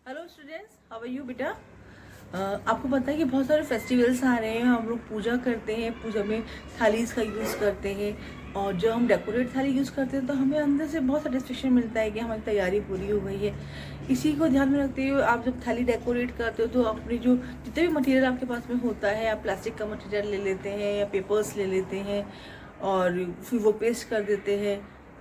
Hello students, how are you बेटा। आपको पता है कि बहुत सारे फेस्टिवल्स आ रहे हैं। हम लोग पूजा करते हैं, पूजा में थालीज़ का यूज़ करते हैं। और जब हम डेकोरेट थाली यूज़ करते हैं तो हमें अंदर से बहुत सेटिस्फेक्शन मिलता है कि हमारी तैयारी पूरी हो गई है। इसी को ध्यान में रखते हुए आप जब थाली डेकोरेट करते हो तो अपनी जो जितने भी मटेरियल आपके पास में होता है, आप प्लास्टिक का मटेरियल ले लेते हैं या पेपर्स ले लेते हैं और फिर वो पेस्ट कर देते हैं।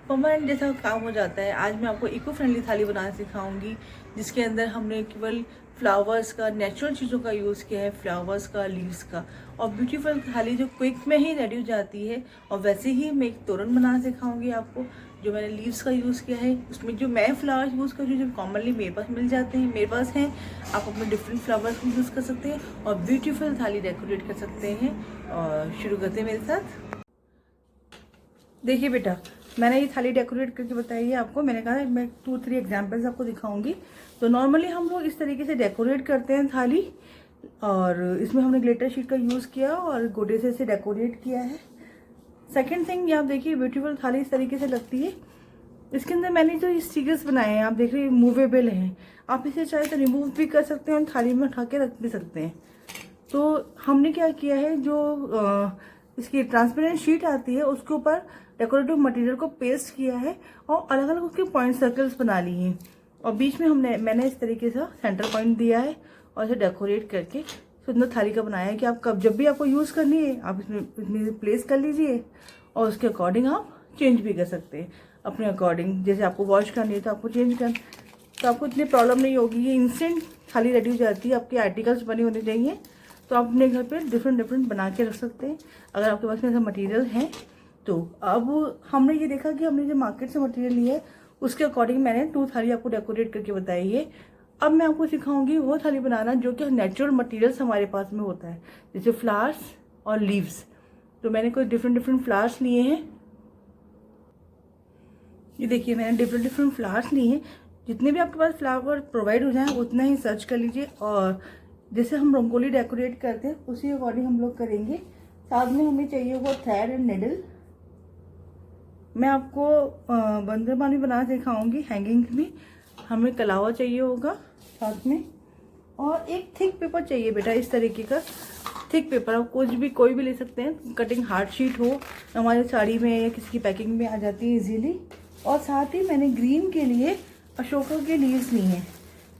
परमानेंट जैसा काम हो जाता है। आज मैं आपको इको फ्रेंडली थाली बनाना सिखाऊंगी, जिसके अंदर हमने केवल फ्लावर्स का, नेचुरल चीज़ों का यूज़ किया है, फ्लावर्स का, लीव्स का। और ब्यूटीफुल थाली जो क्विक में ही रेडी हो जाती है। और वैसे ही मैं एक तोरण बनाना सिखाऊंगी आपको, जो मैंने लीव्स का यूज़ किया है। उसमें जो मैं फ्लावर्स यूज़ कर रही हूँ, जो कॉमनली मेरे पास मिल जाते हैं, मेरे पास हैं, आप अपने डिफरेंट फ्लावर्स को यूज़ कर सकते हैं और ब्यूटीफुल थाली डेकोरेट कर सकते हैं। और शुरू करते हैं मेरे साथ। देखिए बेटा, मैंने ये थाली डेकोरेट करके बताई है आपको। मैंने कहा मैं 2-3 एग्जांपल्स आपको दिखाऊंगी। तो नॉर्मली हम लोग इस तरीके से डेकोरेट करते हैं थाली, और इसमें हमने ग्लिटर शीट का यूज़ किया और गोटे से इसे डेकोरेट किया है। सेकंड थिंग, ये आप देखिए ब्यूटीफुल थाली इस तरीके से लगती है। इसके अंदर मैंने जो ये स्टिकर्स बनाए हैं, आप देख रहे हैं, मूवेबल हैं। आप इसे चाहे तो रिमूव भी कर सकते हैं और थाली में उठा के रख भी सकते हैं। तो हमने क्या किया है, जो इसकी ट्रांसपेरेंट शीट आती है उसके ऊपर डेकोरेटिव मटेरियल को पेस्ट किया है और अलग अलग उसके पॉइंट सर्कल्स बना लिए हैं। और बीच में मैंने इस तरीके से सेंटर पॉइंट दिया है और इसे डेकोरेट करके सुंदर थाली का बनाया है कि आप जब भी आपको यूज़ करनी है आप इसमें प्लेस कर लीजिए। और उसके अकॉर्डिंग आप चेंज भी कर सकते हैं अपने अकॉर्डिंग। जैसे आपको वॉश करनी है तो आपको चेंज कर, तो आपको इतनी प्रॉब्लम नहीं होगी। ये इंस्टेंट थाली रेडी हो जाती है। आपके आर्टिकल्स बने होने चाहिए तो आप अपने घर पे डिफरेंट बना के रख सकते हैं, अगर आपके पास में ऐसा मटेरियल है तो। अब हमने ये देखा कि हमने जो मार्केट से मटेरियल लिया है उसके अकॉर्डिंग मैंने 2 थाली आपको डेकोरेट करके बताई है। अब मैं आपको सिखाऊंगी वो थाली बनाना जो कि नेचुरल मटेरियल्स हमारे पास में होता है, जैसे फ्लावर्स और लीव्स। तो मैंने कुछ डिफरेंट फ्लावर्स लिए हैं। ये देखिए, मैंने डिफरेंट फ्लावर्स लिए हैं। जितने भी आपके पास फ्लावर प्रोवाइड हो जाए उतना ही सर्च कर लीजिए। और जैसे हम रंगोली डेकोरेट करते हैं उसी अकॉर्डिंग हम लोग करेंगे। साथ में हमें चाहिए होगा थ्रेड एंड निडल। मैं आपको बंदरबान भी बनाना सिखाऊंगी, हैंगिंग भी। हमें कलावा चाहिए होगा साथ में, और एक थिक पेपर चाहिए बेटा, इस तरीके का थिक पेपर। आप कोई भी ले सकते हैं। कटिंग हार्ड शीट हो, हमारी साड़ी में या किसी की पैकिंग में आ जाती है इजीली। और साथ ही मैंने ग्रीन के लिए अशोका के लीव्स ली हैं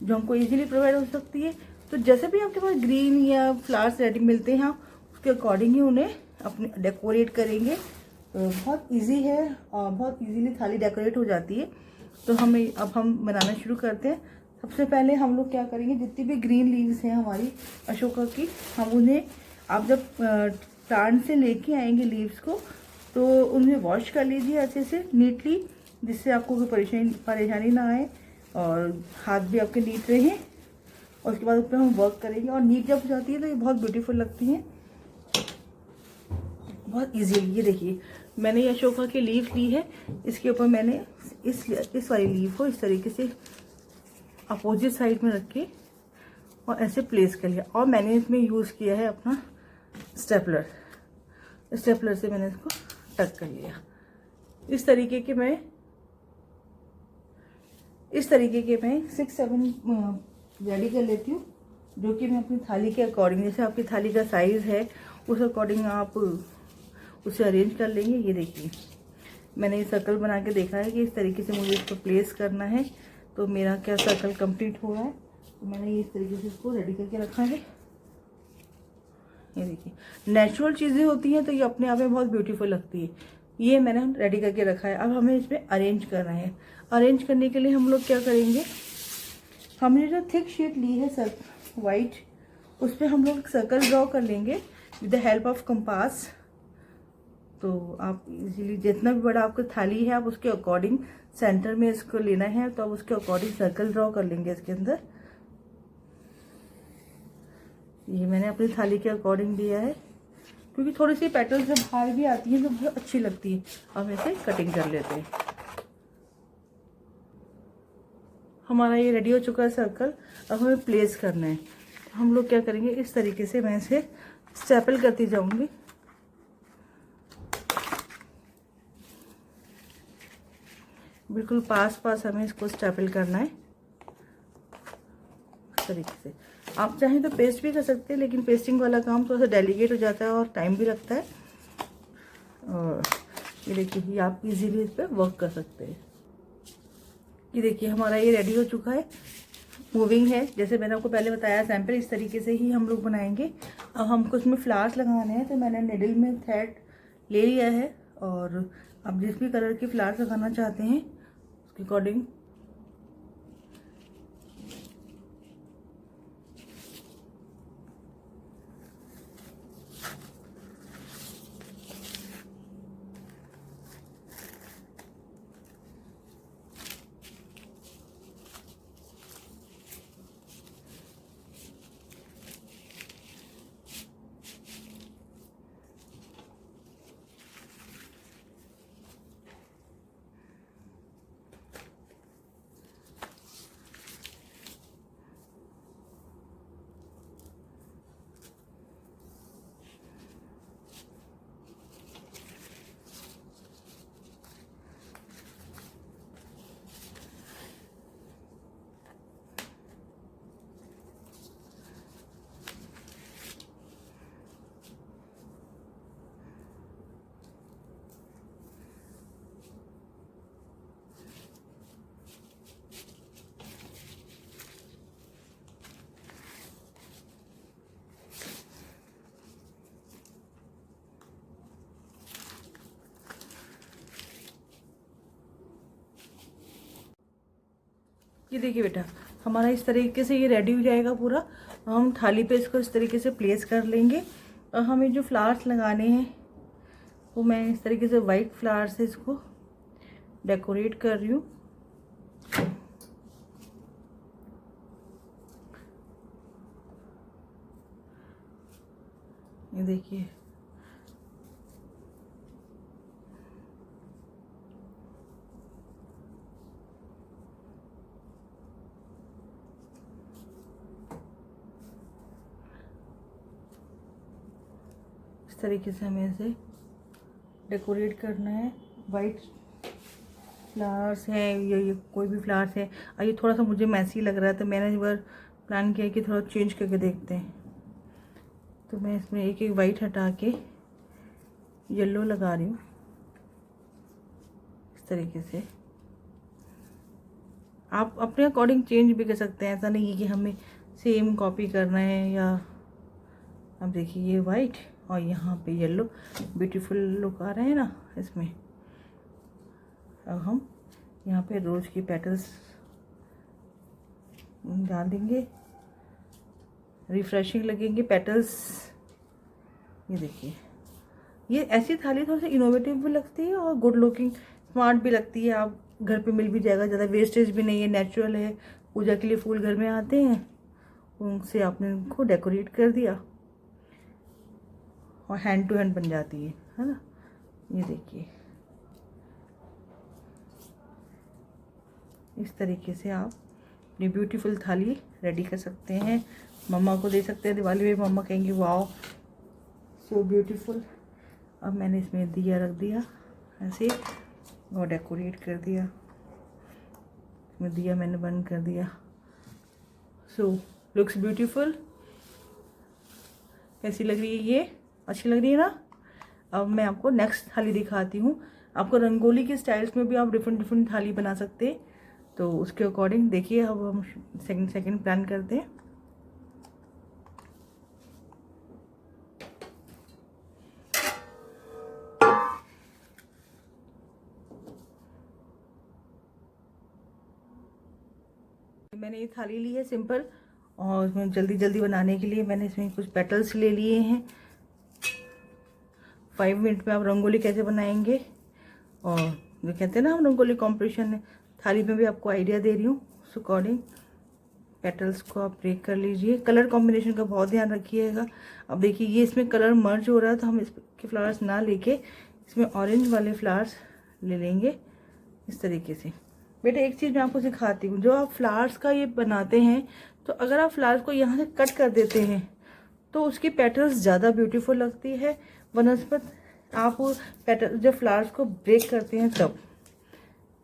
जो हमको इजीली प्रोवाइड हो सकती है। तो जैसे भी आपके पास ग्रीन या फ्लावर्स रेडी मिलते हैं आप उसके अकॉर्डिंग ही उन्हें अपने डेकोरेट करेंगे। तो बहुत इजी है और बहुत इजीली थाली डेकोरेट हो जाती है। तो अब हम बनाना शुरू करते हैं। सबसे पहले हम लोग क्या करेंगे, जितनी भी ग्रीन लीव्स हैं हमारी अशोका की, हम उन्हें, आप जब प्लांट से लेके आएंगे लीव्स को तो उन्हें वॉश कर लीजिए अच्छे से नीटली, जिससे आपको कोई परेशानी ना आए और हाथ भी आपके नीट रहे। और उसके बाद उस पर हम वर्क करेंगे और नीट जब हो जाती है तो ये बहुत ब्यूटीफुल लगती हैं, बहुत इजीली। ये देखिए, मैंने ये अशोका की लीफ ली है। इसके ऊपर मैंने इस वाली लीफ को इस तरीके से अपोजिट साइड में रख के और ऐसे प्लेस कर लिया। और मैंने इसमें यूज़ किया है अपना स्टेपलर से मैंने इसको टक कर लिया। इस तरीके के मैं 6-7 रेडी कर लेती हूँ, जो कि मैं अपनी थाली के अकॉर्डिंग, जैसे आपकी थाली का साइज़ है उस अकॉर्डिंग आप उसे अरेंज कर लेंगे। ये देखिए, मैंने ये सर्कल बना के देखा है कि इस तरीके से मुझे इसको प्लेस करना है। तो मेरा क्या सर्कल कंप्लीट हो रहा है, तो मैंने ये इस तरीके से इसको रेडी करके रखा है। ये देखिए, नेचुरल चीज़ें होती हैं तो ये अपने आप में बहुत ब्यूटीफुल लगती है। ये मैंने रेडी करके रखा है। अब हमें इसमें अरेंज करना है। अरेंज करने के लिए हम लोग क्या करेंगे, हमने जो थिक शीट ली है सर वाइट, उस पर हम लोग सर्कल ड्रॉ कर लेंगे with the help of compass. तो आप इजीली, जितना भी बड़ा आपका थाली है आप उसके अकॉर्डिंग सेंटर में इसको लेना है, तो आप उसके अकॉर्डिंग सर्कल ड्रॉ कर लेंगे इसके अंदर। ये मैंने अपनी थाली के अकॉर्डिंग दिया है, क्योंकि थोड़ी सी पेटल्स जब बाहर भी आती है तो बहुत अच्छी लगती है। हम इसे कटिंग कर लेते हैं। हमारा ये रेडी हो चुका है सर्कल। अब हमें प्लेस करना है। तो हम लोग क्या करेंगे, इस तरीके से मैं इसे स्टेपल करती जाऊंगी। बिल्कुल पास हमें इसको स्टेपल करना है। तरीके से। आप चाहें तो पेस्ट भी कर सकते हैं, लेकिन पेस्टिंग वाला काम थोड़ा सा डेलिकेट हो जाता है और टाइम भी लगता है। और ये देखिए, ये आप इजीली इस पर वर्क कर सकते हैं। ये देखिए हमारा ये रेडी हो चुका है, मूविंग है। जैसे मैंने आपको पहले बताया सैंपल, इस तरीके से ही हम लोग बनाएंगे। अब हमको इसमें फ्लावर्स लगाने हैं, तो मैंने निडल में थ्रेड ले लिया है। और आप जिस भी कलर के फ्लावर्स लगाना चाहते हैं उसके अकॉर्डिंग ये देखिए बेटा, हमारा इस तरीके से ये रेडी हो जाएगा पूरा। हम थाली पे इसको इस तरीके से प्लेस कर लेंगे। और हमें जो फ्लावर्स लगाने हैं वो मैं इस तरीके से वाइट फ्लावर से इसको डेकोरेट कर रही हूँ। ये देखिए, इस तरीके से हमें इसे डेकोरेट करना है। वाइट फ्लावर्स हैं, ये कोई भी फ्लावर्स है। और ये थोड़ा सा मुझे मैसी लग रहा है, तो मैंने एक बार प्लान किया कि थोड़ा चेंज करके देखते हैं। तो मैं इसमें एक एक वाइट हटा के येलो लगा रही हूँ इस तरीके से। आप अपने अकॉर्डिंग चेंज भी कर सकते हैं, ऐसा नहीं है कि हमें सेम कॉपी करना है। या अब देखिए, ये वाइट और यहाँ पे येलो, ब्यूटीफुल लुक आ रहा है ना इसमें। अब हम यहाँ पे रोज की पेटल्स डाल देंगे, रिफ्रेशिंग लगेंगे पेटल्स। ये देखिए, ये ऐसी थाली थोड़ी सी इनोवेटिव भी लगती है और गुड लुकिंग, स्मार्ट भी लगती है। आप घर पे मिल भी जाएगा, ज़्यादा वेस्टेज भी नहीं है, नेचुरल है। पूजा के लिए फूल घर में आते हैं, उनसे आपने उनको डेकोरेट कर दिया और हैंड टू हैंड बन जाती है ना। ये देखिए, इस तरीके से आप अपनी ब्यूटीफुल थाली रेडी कर सकते हैं। मम्मा को दे सकते हैं दिवाली में, मम्मा कहेंगी वाओ सो ब्यूटीफुल। अब मैंने इसमें दिया रख दिया ऐसे और डेकोरेट कर दिया। इसमें दिया मैंने बंद कर दिया। सो लुक्स ब्यूटीफुल। कैसी लग रही है ये? अच्छी लग रही है ना। अब मैं आपको नेक्स्ट थाली दिखाती हूँ। आपको रंगोली के स्टाइल्स में भी आप डिफरेंट डिफरेंट थाली बना सकते हैं, तो उसके अकॉर्डिंग देखिए। अब हम सेकंड प्लान करते हैं। मैंने ये थाली ली है सिंपल, और उसमें जल्दी जल्दी बनाने के लिए मैंने इसमें कुछ पेटल्स ले लिए हैं। 5 मिनट में आप रंगोली कैसे बनाएंगे, और जो कहते हैं ना हम रंगोली कॉम्पिटिशन है, थाली में भी आपको आइडिया दे रही हूँ। उस अकॉर्डिंग पेटल्स को आप ब्रेक कर लीजिए। कलर कॉम्बिनेशन का बहुत ध्यान रखिएगा। अब देखिए, ये इसमें कलर मर्ज हो रहा है, तो हम इसके फ्लावर्स ना लेके इसमें ऑरेंज वाले फ्लावर्स ले लेंगे इस तरीके से। बेटा एक चीज़ मैं आपको सिखाती हूँ, जो आप फ्लावर्स का ये बनाते हैं, तो अगर आप फ्लावर्स को यहाँ से कट कर देते हैं तो उसकी पेटल्स ज़्यादा ब्यूटीफुल लगती है बनस्पत। आप पेटल जब फ्लावर्स को ब्रेक करते हैं तब,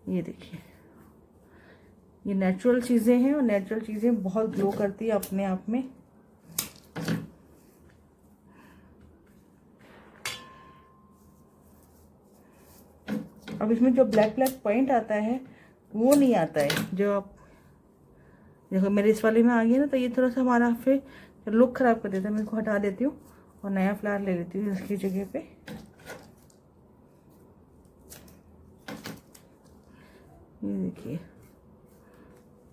ये देखिए ये नेचुरल चीज़ें हैं और नेचुरल चीज़ें बहुत ग्लो करती है अपने आप में। अब इसमें जो ब्लैक ब्लैक पॉइंट आता है वो नहीं आता है। जो आप देखो मेरे इस वाले में आ गया ना, तो ये थोड़ा सा हमारा फिर लुक ख़राब कर देता है। मैं इसको हटा देती हूँ और नया फ्लावर ले लेती हूँ इसकी जगह पे। ये देखिए,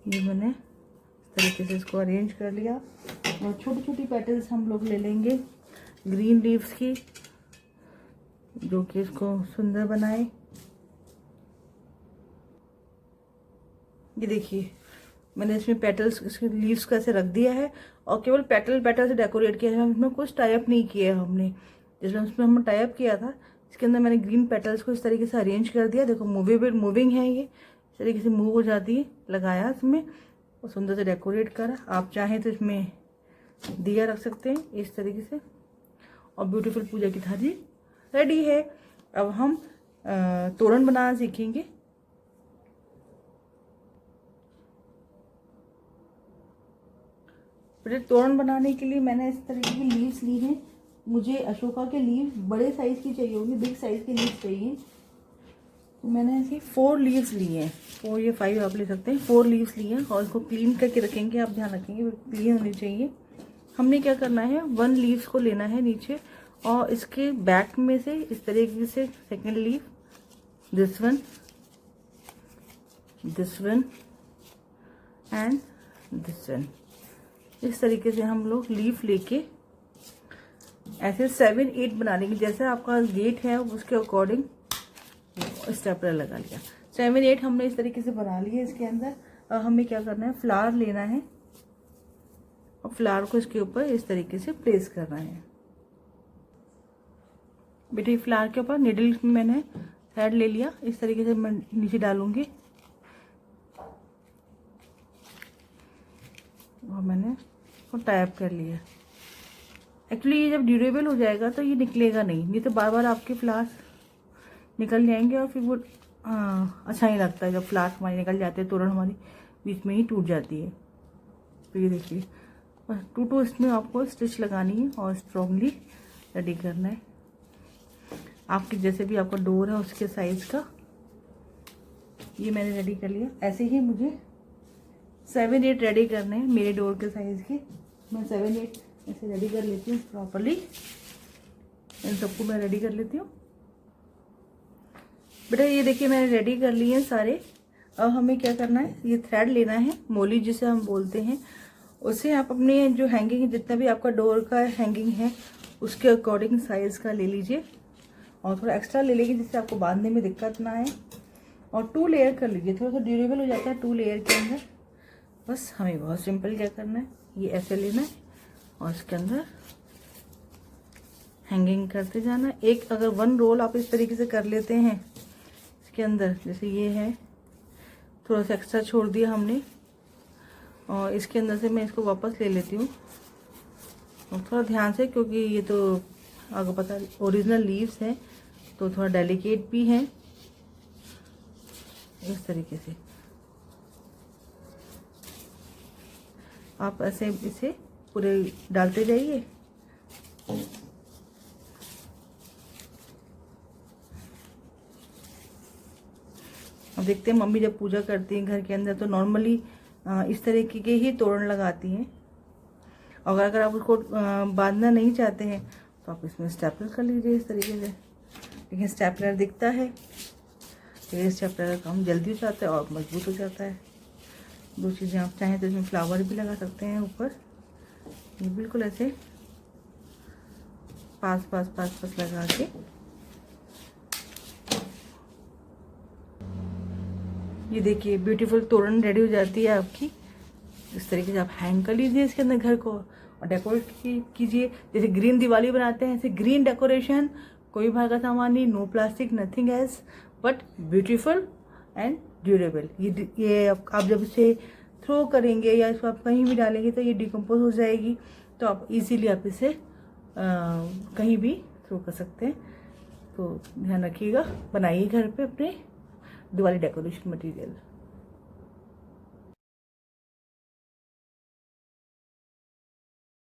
ये मैंने इस तरीके से इसको अरेंज कर लिया और छोटी छोटी पेटल्स हम लोग ले लेंगे ग्रीन लीव्स की, जो कि इसको सुंदर बनाए। ये देखिए, मैंने इसमें पेटल्स, इसके लीव्स को ऐसे रख दिया है और केवल पेटल से डेकोरेट किया है। इसमें कुछ टाइप नहीं किया है हमने, जिसमें उसमें हमने टाइप किया था इसके अंदर मैंने ग्रीन पेटल्स को इस तरीके से अरेंज कर दिया। देखो मूविंग है, ये इस तरीके से मूव हो जाती है। लगाया इसमें और सुंदर से डेकोरेट करा। आप चाहें तो इसमें दिया रख सकते हैं इस तरीके से और ब्यूटीफुल पूजा की थाली रेडी है। अब हम तोरण बनाना सीखेंगे। तोरण बनाने के लिए मैंने इस तरीके की लीव्स ली हैं। मुझे अशोका के लीव बड़े साइज की चाहिए होगी, बिग साइज की लीव्स चाहिए। तो मैंने ऐसी 4 लीव्स ली हैं, 4 या 5 आप ले सकते हैं। 4 लीव्स ली हैं और इसको क्लीन करके रखेंगे। आप ध्यान रखेंगे क्लीन होनी चाहिए। हमने क्या करना है, 1 लीव्स को लेना है नीचे और इसके बैक में से इस तरीके से second leave, this one and this one, इस तरीके से हम लोग लीफ लेके ऐसे 7-8 बना लेंगे। जैसे आपका गेट है उसके अकॉर्डिंग स्टेपलर लगा लिया। 7-8 हमने इस तरीके से बना लिया। इसके अंदर हमें क्या करना है, फ्लावर लेना है और फ्लावर को इसके ऊपर इस तरीके से प्लेस करना है। बेटे फ्लावर के ऊपर निडल में मैंने थ्रेड ले लिया, इस तरीके से मैं नीचे डालूंगी और मैंने इसको टाइप कर लिया। एक्चुअली ये जब ड्यूरेबल हो जाएगा तो ये निकलेगा नहीं तो बार बार आपके फ्लावर्स निकल जाएंगे और फिर वो अच्छा नहीं लगता है। जब फ्लावर्स हमारे निकल जाते हैं, तोरण हमारी बीच में ही टूट जाती है। तो ये देखिए, बस 2 इसमें आपको स्टिच लगानी है और स्ट्रॉन्गली रेडी करना है। आपकी जैसे भी आपका डोर है उसके साइज का ये मैंने रेडी कर लिया। ऐसे ही मुझे 7-8 रेडी करने हैं मेरे डोर के साइज के। मैं 7-8 ऐसे रेडी कर लेती हूँ प्रॉपरली। इन सबको मैं रेडी कर लेती हूँ। बेटा ये देखिए मैंने रेडी कर लिए हैं सारे। अब हमें क्या करना है, ये थ्रेड लेना है, मोली जिसे हम बोलते हैं। उसे आप अपने जो हैंगिंग, जितना भी आपका डोर का हैंगिंग है उसके अकॉर्डिंग साइज का ले लीजिए और थोड़ा एक्स्ट्रा ले लीजिए जिससे आपको बांधने में दिक्कत ना आए। और 2 लेयर कर लीजिए, थोड़ा सा ड्यूरेबल हो जाता है 2 लेयर के अंदर। बस हमें बहुत सिंपल क्या करना है, ये ऐसे लेना है और इसके अंदर हैंगिंग करते जाना है। एक अगर 1 रोल आप इस तरीके से कर लेते हैं इसके अंदर, जैसे ये है, थोड़ा सा एक्स्ट्रा छोड़ दिया हमने और इसके अंदर से मैं इसको वापस ले लेती हूँ और थोड़ा ध्यान से, क्योंकि ये तो आपको पता ओरिजिनल लीव्स हैं तो थोड़ा डेलिकेट भी हैं। इस तरीके से आप ऐसे इसे पूरे डालते जाइए। अब देखते हैं मम्मी जब पूजा करती हैं घर के अंदर तो नॉर्मली इस तरीके के ही तोरण लगाती हैं। और अगर आप उसको बांधना नहीं चाहते हैं तो आप इसमें स्टेपलर कर लीजिए इस तरीके से। लेकिन स्टेपलर दिखता है, ये स्टेपलर का काम जल्दी हो जाता है और मजबूत हो जाता है। 2 चीज़ें आप चाहें तो इसमें फ्लावर भी लगा सकते हैं ऊपर। ये बिल्कुल ऐसे पास लगा के ये देखिए ब्यूटीफुल तोरण रेडी हो जाती है आपकी। इस तरीके से आप हैंग कर लीजिए इसके अंदर घर को और डेकोरेट कीजिए। जैसे ग्रीन दिवाली बनाते हैं ऐसे ग्रीन डेकोरेशन, कोई बाहर का सामान नहीं, no plastic, nothing else but beautiful and durable. ये आप जब इसे थ्रो करेंगे या इसको आप कहीं भी डालेंगे तो ये डिकम्पोज हो जाएगी। तो आप इजीली आप इसे कहीं भी थ्रो कर सकते हैं। तो ध्यान रखिएगा, बनाइए घर पे अपने दिवाली डेकोरेशन मटेरियल।